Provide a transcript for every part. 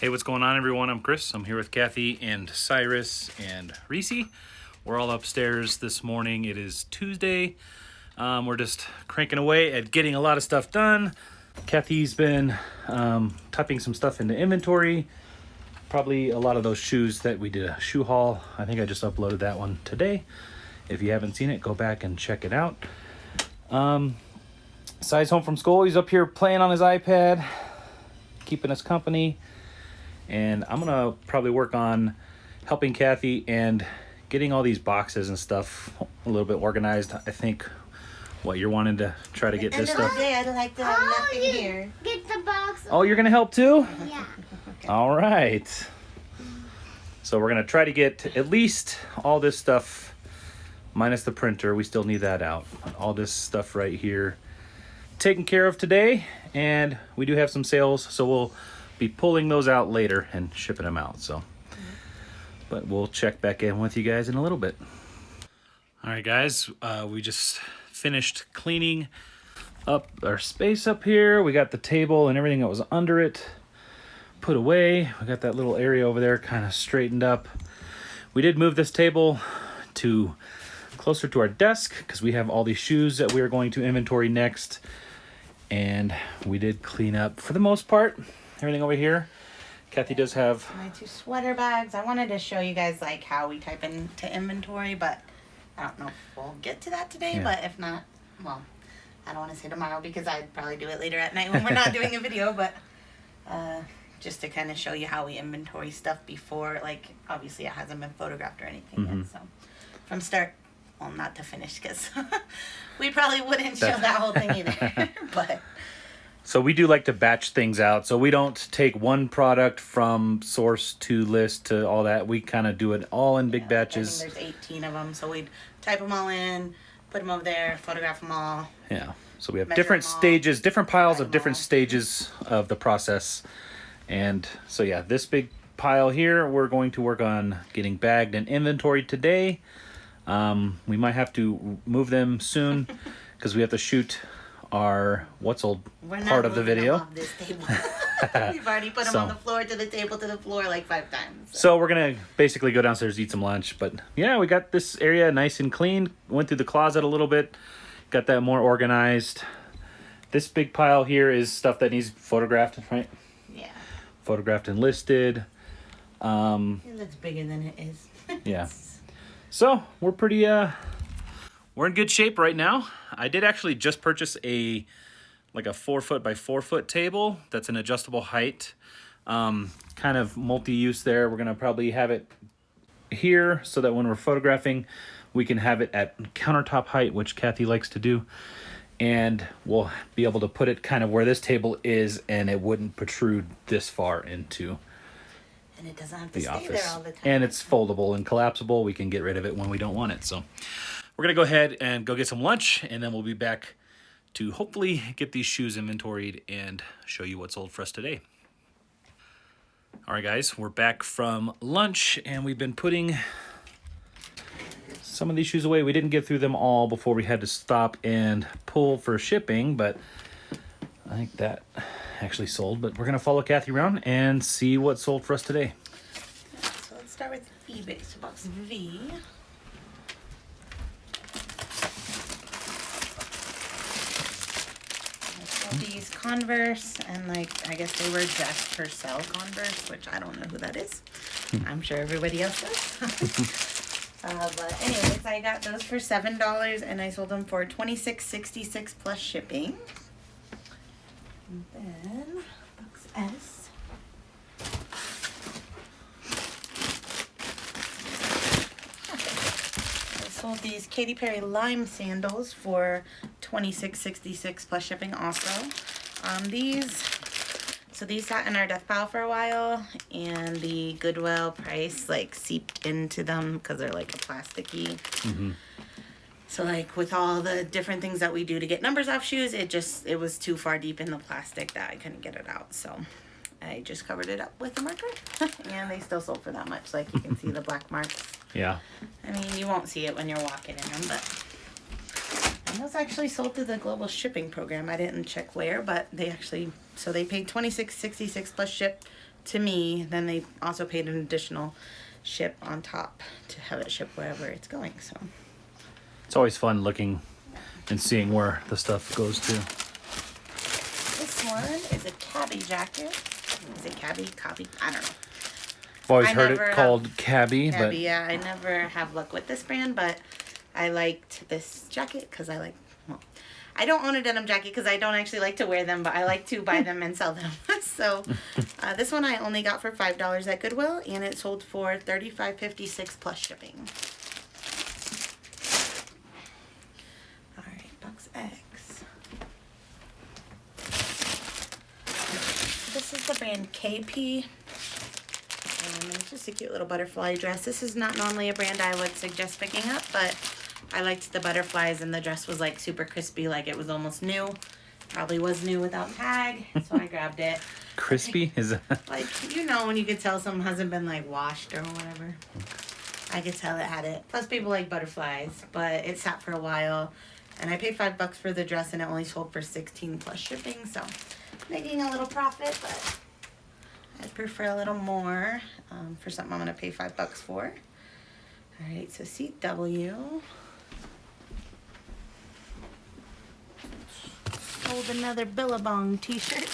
Hey, what's going on, everyone? I'm Chris. I'm here with Kathy and Cyrus and Reese. We're all upstairs this morning. It is Tuesday. We're just cranking away at getting a lot of stuff done. Kathy's been typing some stuff into inventory. Probably a lot of those shoes that we did a shoe haul. I think I just uploaded that one today. If you haven't seen it, go back and check it out. Cy's home from school. He's up here playing on his iPad, keeping us company. And I'm gonna probably work on helping Kathy and getting all these boxes and stuff a little bit organized. I think what you're wanting to try to get this stuff. End of the day, I'd like to have nothing here. Get the box. Oh, you're gonna help too? Yeah. Okay. All right. So we're gonna try to get at least all this stuff, minus the printer. We still need that out. All this stuff right here taken care of today, and we do have some sales, so we'll be pulling those out later and shipping them out. So, but we'll check back in with you guys in a little bit. All right, guys, we just finished cleaning up our space up here. We got the table and everything that was under it put away. We got that little area over there kind of straightened up. We did move this table to closer to our desk because we have all these shoes that we are going to inventory next. And we did clean up for the most part everything over here. Kathy does have My two sweater bags. I wanted to show you guys like how we type into inventory, but I don't know if we'll get to that today. Yeah. But if not, well, I don't want to say tomorrow because I'd probably do it later at night when we're not doing a video. But just to kind of show you how we inventory stuff before, like obviously it hasn't been photographed or anything yet. So from start, well, not to finish because we probably wouldn't show that whole thing either. But So we do like to batch things out. So we don't take one product from source to list to all that. We kind of do it all in big batches. I think there's 18 of them, so we'd type them all in, put them over there, photograph them all. Yeah. So we have Measure different them all, stages, different piles write of them different all. stages of the process. And so yeah, this big pile here, we're going to work on getting bagged and inventoried today. We might have to move them soon because we have to shoot our what's old We're not part of the moving them video. off this table. We've already put them So- on the floor, to the table, to the floor like 5 times. So we're gonna basically go downstairs, eat some lunch. But yeah, we got this area nice and clean. Went through the closet a little bit, got that more organized. This big pile here is stuff that needs photographed, right? Yeah, Photographed and listed. it looks bigger than it is. Yeah. So we're pretty we're in good shape right now. I did actually just purchase a 4-foot by 4-foot table that's an adjustable height. Kind of multi-use there. We're gonna probably have it here so that when we're photographing, we can have it at countertop height, which Kathy likes to do. And we'll be able to put it kind of where this table is, and it wouldn't protrude this far into And it doesn't have to the stay office. there all the time. And it's foldable and collapsible. We can get rid of it when we don't want it. So we're gonna go ahead and go get some lunch, and then we'll be back to hopefully get these shoes inventoried and show you what sold for us today. All right, guys, we're back from lunch, and we've been putting some of these shoes away. We didn't get through them all before we had to stop and pull for shipping, but I think that actually sold. But we're gonna follow Kathy around and see what sold for us today. So let's start with eBay. So box V. These Converse, and like I guess they were just for sale Converse, which I don't know who that is. I'm sure everybody else does. But anyways, I got those for $7 and I sold them for $26.66 plus shipping. And then box S. I sold these Katy Lime Sandals for $26.66 plus shipping also. These sat in our death pile for a while, and the Goodwill price like seeped into them because they're like a plasticky. So like with all the different things that we do to get numbers off shoes, it was too far deep in the plastic that I couldn't get it out. So I just covered it up with a marker, and they still sold for that much. Like you can see the black marks. Yeah. I mean, you won't see it when you're walking in them, but and those actually sold through the global shipping program. I didn't check where, but they actually, so they paid $26.66 plus ship to me, then they also paid an additional ship on top to have it shipped wherever it's going. So It's always fun looking and seeing where the stuff goes to. this one is a Cabbie Jacket. Is it Cabbie? Cabbie? I don't know. I've always I heard never it have- called Cabbie, Cabbie, but yeah. I never have luck with this brand, but I liked this jacket because I I don't own a denim jacket because I don't actually like to wear them, but I like to buy them and sell them. So this one I only got for $5 at Goodwill, and it sold for $35.56 plus shipping. All right, box X. This is the brand KP. It's just a cute little butterfly dress. This is not normally a brand I would suggest picking up, but I liked the butterflies, and the dress was like super crispy, like it was almost new. Probably was new without tag, so I grabbed it. crispy is that? Like, you know, when you could tell something hasn't been like washed or whatever. I could tell it had it. Plus people like butterflies, but it sat for a while. And I paid $5 for the dress, and it only sold for $16 plus shipping, so making a little profit, but I'd prefer a little more for something I'm gonna pay $5 for. All right, so CW. Sold another Billabong t-shirt.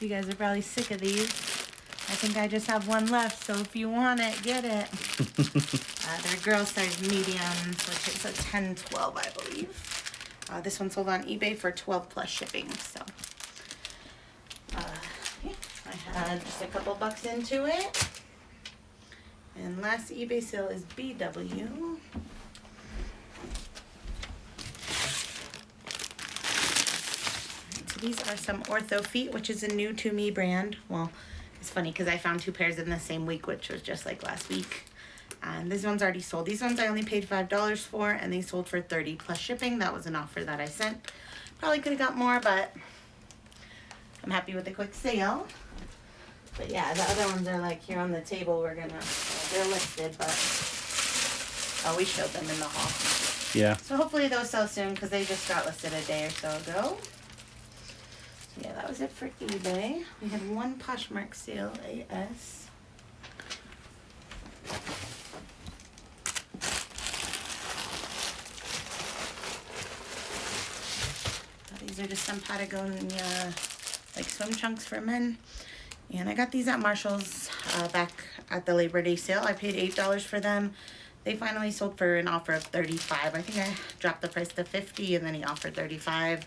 You guys are probably sick of these. I think I just have one left, so if you want it, get it. They're girl size mediums, which is a 10-12, I believe. This one sold on eBay for 12 plus shipping, so. Yeah, I had just a couple bucks into it. And last eBay sale is BW. So these are some Ortho feet, which is a new to me brand. Well, it's funny because I found 2 pairs in the same week, which was just like last week. And this one's already sold. These ones I only paid $5 for, and they sold for 30 plus shipping. That was an offer that I sent. Probably could have got more, but I'm happy with the quick sale. But yeah, the other ones are like here on the table. They're listed, but we showed them in the haul. Yeah. So hopefully those sell soon because they just got listed a day or so ago. So yeah, that was it for eBay. We had one Poshmark sale AS. These are just some Patagonia like swim trunks for men. And I got these at Marshall's back at the Labor Day sale. I paid $8 for them. They finally sold for an offer of $35. I think I dropped the price to $50 and then he offered $35.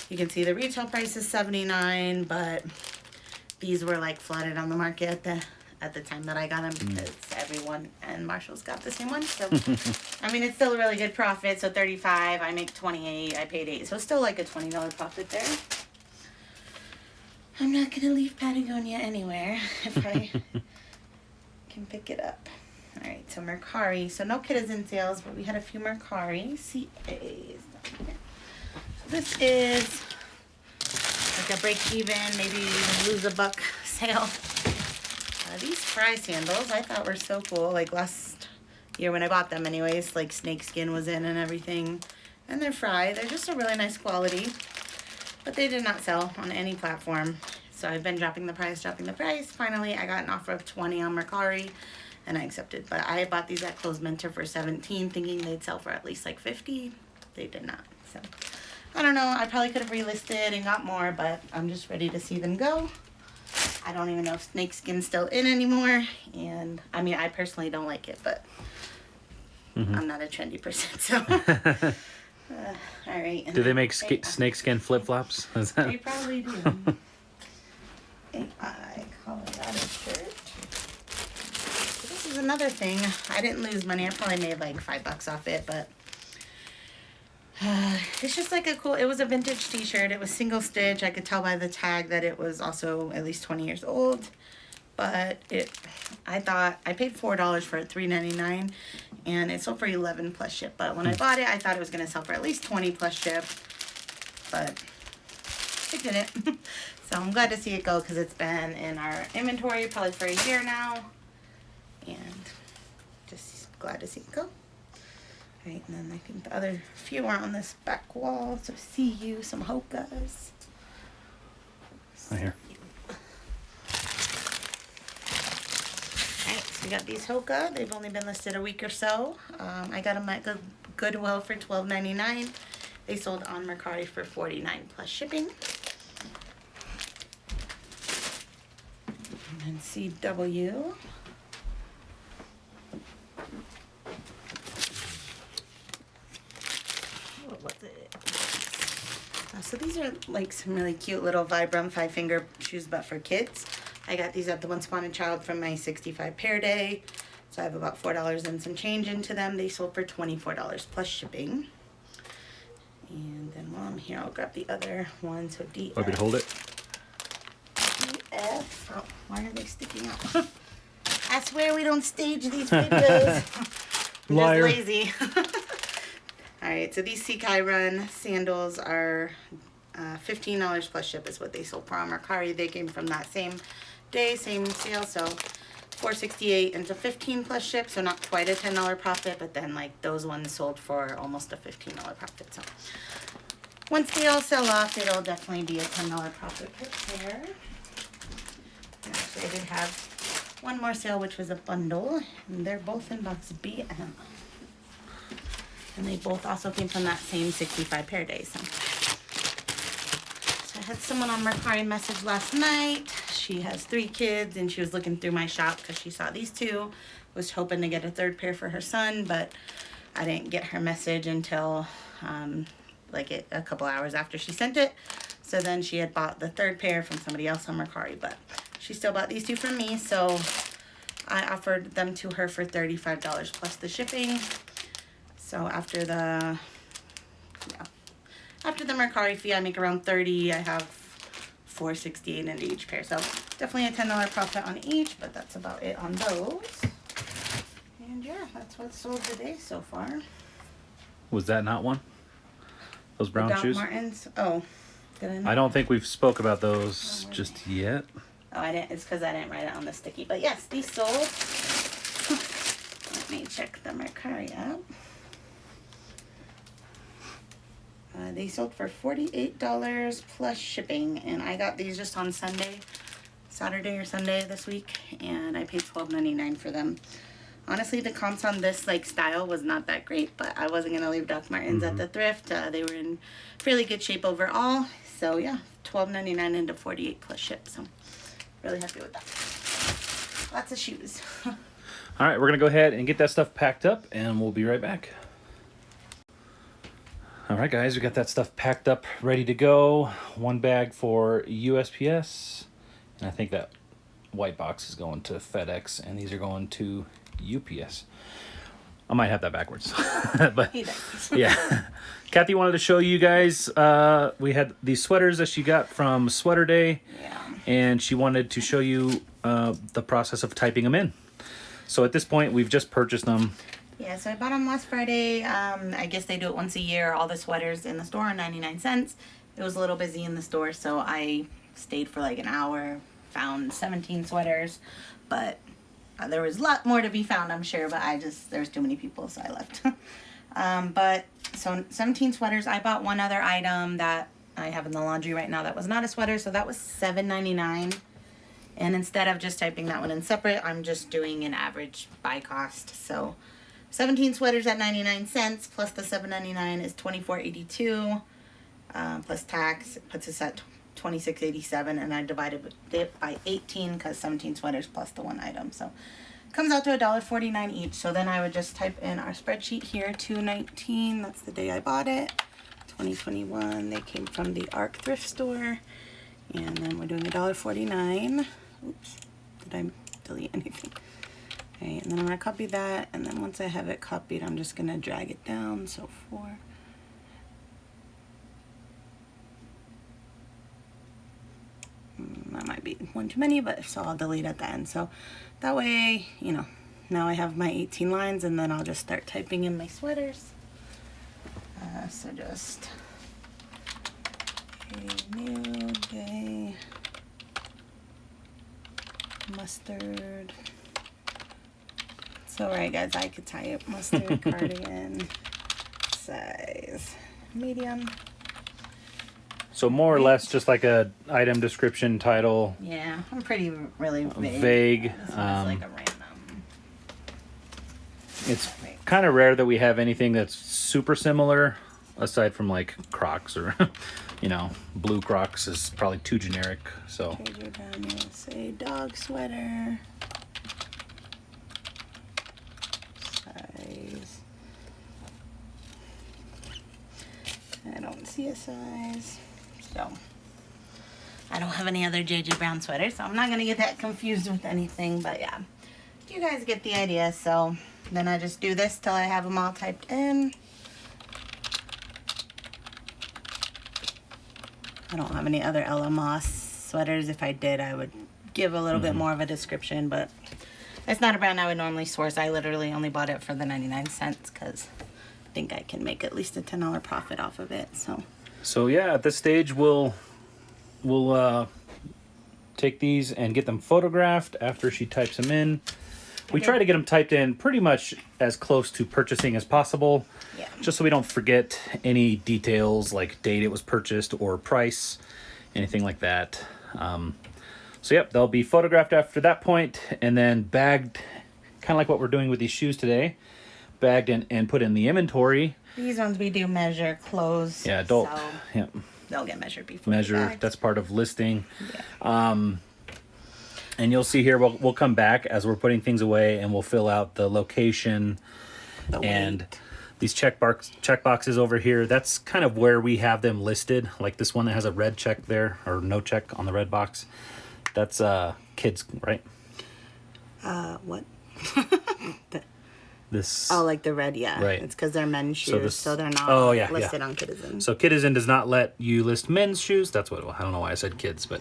You can see the retail price is $79, but these were like flooded on the market at the time that I got them because everyone and Marshall's got the same one. So I mean, it's still a really good profit. So $35, I make $28, I paid $8. So still like a $20 profit there. I'm not gonna leave Patagonia anywhere if I can pick it up. All right, so Mercari. So no kit is in sales, but we had a few Mercari. CA is down here. So this is like a break even, maybe even lose a buck sale. These fry sandals I thought were so cool. Like last year when I bought them anyways, like snakeskin was in and everything. And they're fry. They're just a really nice quality. But they did not sell on any platform. So I've been dropping the price. Finally, I got an offer of $20 on Mercari, and I accepted. But I bought these at Clothes Mentor for $17, thinking they'd sell for at least like $50. They did not. So I don't know. I probably could have relisted and got more, but I'm just ready to see them go. I don't even know if snakeskin's still in anymore. And I mean, I personally don't like it, but I'm not a trendy person, so. All right. Do they make snakeskin flip-flops? They probably do. AI Colorado shirt. So this is another thing. I didn't lose money. I probably made like $5 off it, but it's just like a cool, it was a vintage t-shirt. It was single stitch. I could tell by the tag that it was also at least 20 years old. But I thought, I paid $4 for it, $3.99, and it sold for $11 plus ship. But when I bought it, I thought it was going to sell for at least $20 plus ship, but it didn't. So I'm glad to see it go because it's been in our inventory probably for a year now, and just glad to see it go. Right, and then I think the other few are on this back wall. So see you, some Hokas. Right here. So we got these Hoka. They've only been listed a week or so. I got them at Goodwill for $12.99. They sold on Mercari for $49 plus shipping. And then CW. What was it? So these are like some really cute little Vibram 5-finger shoes, but for kids. I got these at the Once Upon a Child from my 65 pair day. So I have about $4 and some change into them. They sold for $24 plus shipping. And then while I'm here, I'll grab the other one. So DF. Want me to hold it? DF. Oh, why are they sticking out? I swear we don't stage these videos. I'm Liar. just lazy. Alright, so these Sekai Run Sandals are $15 plus ship is what they sold for on Mercari. They came from that same day, same sale, so $4.68 into $15 plus ship, so not quite a $10 profit, but then like those ones sold for almost a $15 profit. So once they all sell off, it'll definitely be a $10 profit per pair. Actually, I did have one more sale, which was a bundle, and they're both in box BM. And they both also came from that same 65 pair day. So I had someone on Mercari message last night. She has 3 kids and she was looking through my shop because she saw these 2. Was hoping to get a 3rd pair for her son, but I didn't get her message until a couple hours after she sent it. So then she had bought the 3rd pair from somebody else on Mercari, but she still bought these 2 from me. So I offered them to her for $35 plus the shipping. So after the Mercari fee, I make around $30. I have $4.68 into each pair. So definitely a $10 profit on each, but that's about it on those. And yeah, that's what's sold today so far. Was that not one? Those brown Doc shoes? Martens. Oh, did I not? I don't think we've spoke about those just yet. Oh, I didn't. It's because I didn't write it on the sticky. But yes, these sold. Let me check the Mercari app. They sold for $48 plus shipping, and I got these just on Saturday or Sunday this week, and I paid $12.99 for them. Honestly, the comps on this style was not that great, but I wasn't gonna leave Doc Martens at the thrift. They were in fairly good shape overall, so yeah, $12.99 into $48 plus ship. So really happy with that. Lots of shoes. All right, we're gonna go ahead and get that stuff packed up, and we'll be right back. All right, guys, we got that stuff packed up, ready to go. 1 bag for USPS, and I think that white box is going to FedEx, and these are going to UPS. I might have that backwards, but yeah. Kathy wanted to show you guys. We had these sweaters that she got from Sweater Day, and she wanted to show you the process of typing them in. So at this point, we've just purchased them. Yeah, so I bought them last Friday. I guess they do it once a year. All the sweaters in the store are 99 cents. It was a little busy in the store, so I stayed for like an hour, found 17 sweaters, but there was a lot more to be found, I'm sure, but there was too many people, so I left. But so 17 sweaters. I bought one other item that I have in the laundry right now that was not a sweater, so that was $7.99. And instead of just typing that one in separate, I'm just doing an average buy cost. So 17 sweaters at 99 cents plus the $7.99 is $24.82 plus tax. It puts us at $26.87, and I divided it by 18 because 17 sweaters plus the one item. So it comes out to $1.49 each. So then I would just type in our spreadsheet here, $2.19. That's the day I bought it. 2021. They came from the ARC thrift store. And then we're doing $1.49. Oops, did I delete anything? Okay, and then I'm gonna copy that, and then once I have it copied, I'm just gonna drag it down. So 4. That might be one too many, but so I'll delete at the end. So that way, now I have my 18 lines, and then I'll just start typing in my sweaters. So just a new day, mustard. So right, guys, I could type mustard cardigan, size medium. So more or less just like a item description title. Yeah, I'm pretty really vague. Vague. This one's like a random. It's kind of rare that we have anything that's super similar, aside from like Crocs or, you know, blue Crocs is probably too generic. So JJ Brown USA dog sweater. Size. I don't see a size. So I don't have any other JJ Brown sweaters, so I'm not gonna get that confused with anything, but yeah. You guys get the idea. So then I just do this till I have them all typed in. I don't have any other Ella Moss sweaters. If I did, I would give a little bit more of a description, but it's not a brand I would normally source. I literally only bought it for the 99 cents because I think I can make at least a $10 profit off of it. So yeah, at this stage we'll take these and get them photographed after she types them in. We try to get them typed in pretty much as close to purchasing as possible, just so we don't forget any details like date it was purchased or price, anything like that. So yep, they'll be photographed after that point and then bagged, kind of like what we're doing with these shoes today, bagged and put in the inventory. These ones we do measure, close. Yeah, adult. So Yep. they'll get measured before. Measured. That's part of listing. Yeah. And you'll see here, we'll come back as we're putting things away and we'll fill out the location and these check boxes over here. That's kind of where we have them listed. Like this one that has a red check there or no check on the red box. That's kids, right? What? This. Oh, like the red, yeah. Right. It's because they're men's shoes, so they're not listed on Kidizen. So Kidizen does not let you list men's shoes. That's what, I don't know why I said kids, but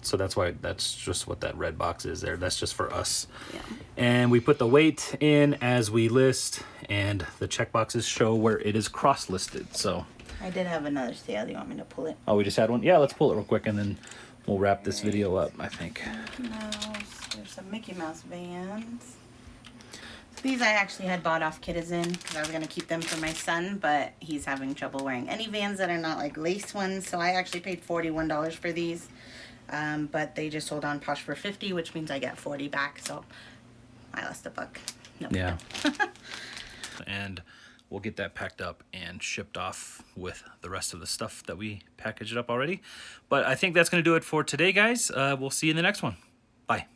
so that's just what that red box is there. That's just for us. Yeah. And we put the weight in as we list, and the check boxes show where it is cross-listed. So I did have another sale. Do you want me to pull it? oh, we just had one? Yeah, let's pull it real quick, and then we'll wrap this video up, I think. Mickey Mouse. There's some Mickey Mouse Vans. These I actually had bought off Kidizen because I was going to keep them for my son, but he's having trouble wearing any Vans that are not like lace ones. So I actually paid $41 for these. But they just sold on Posh for $50, which means I get $40 back. So I lost $1. No. Yeah. And we'll get that packed up and shipped off with the rest of the stuff that we packaged up already. But I think that's going to do it for today, guys. We'll see you in the next one. Bye.